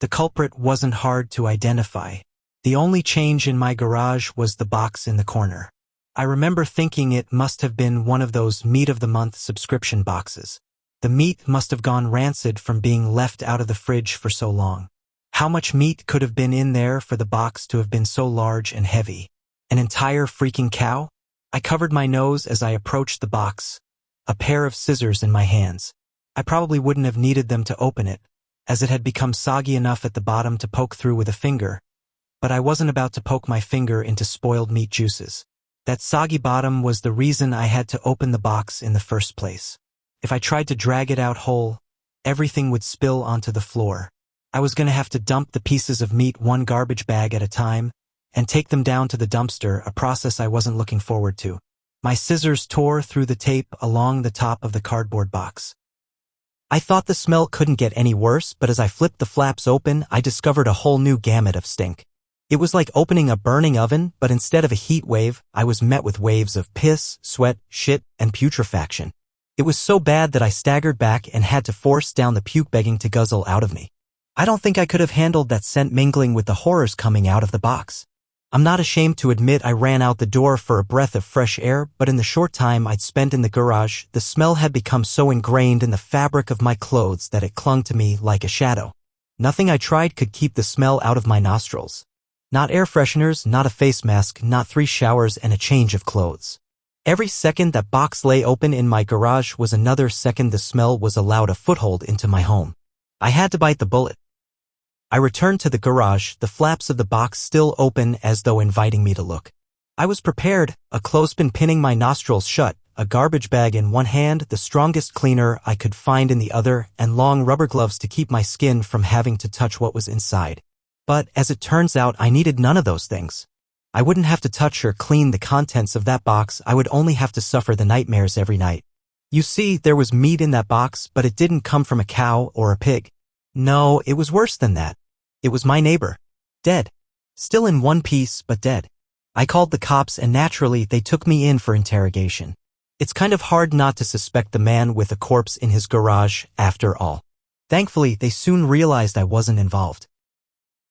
The culprit wasn't hard to identify. The only change in my garage was the box in the corner. I remember thinking it must have been one of those meat-of-the-month subscription boxes. The meat must have gone rancid from being left out of the fridge for so long. How much meat could have been in there for the box to have been so large and heavy? An entire freaking cow? I covered my nose as I approached the box, a pair of scissors in my hands. I probably wouldn't have needed them to open it, as it had become soggy enough at the bottom to poke through with a finger, but I wasn't about to poke my finger into spoiled meat juices. That soggy bottom was the reason I had to open the box in the first place. If I tried to drag it out whole, everything would spill onto the floor. I was going to have to dump the pieces of meat one garbage bag at a time and take them down to the dumpster, a process I wasn't looking forward to. My scissors tore through the tape along the top of the cardboard box. I thought the smell couldn't get any worse, but as I flipped the flaps open, I discovered a whole new gamut of stink. It was like opening a burning oven, but instead of a heat wave, I was met with waves of piss, sweat, shit, and putrefaction. It was so bad that I staggered back and had to force down the puke begging to guzzle out of me. I don't think I could have handled that scent mingling with the horrors coming out of the box. I'm not ashamed to admit I ran out the door for a breath of fresh air, but in the short time I'd spent in the garage, the smell had become so ingrained in the fabric of my clothes that it clung to me like a shadow. Nothing I tried could keep the smell out of my nostrils. Not air fresheners, not a face mask, not 3 showers and a change of clothes. Every second that box lay open in my garage was another second the smell was allowed a foothold into my home. I had to bite the bullet. I returned to the garage, the flaps of the box still open as though inviting me to look. I was prepared, a clothespin pinning my nostrils shut, a garbage bag in one hand, the strongest cleaner I could find in the other, and long rubber gloves to keep my skin from having to touch what was inside. But, as it turns out, I needed none of those things. I wouldn't have to touch or clean the contents of that box, I would only have to suffer the nightmares every night. You see, there was meat in that box, but it didn't come from a cow or a pig. No, it was worse than that. It was my neighbor. Dead. Still in one piece, but dead. I called the cops and naturally they took me in for interrogation. It's kind of hard not to suspect the man with a corpse in his garage, after all. Thankfully, they soon realized I wasn't involved.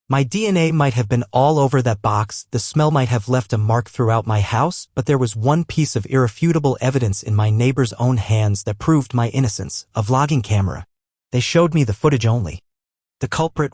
My DNA might have been all over that box, the smell might have left a mark throughout my house, but there was one piece of irrefutable evidence in my neighbor's own hands that proved my innocence, a vlogging camera. They showed me the footage only. The culprit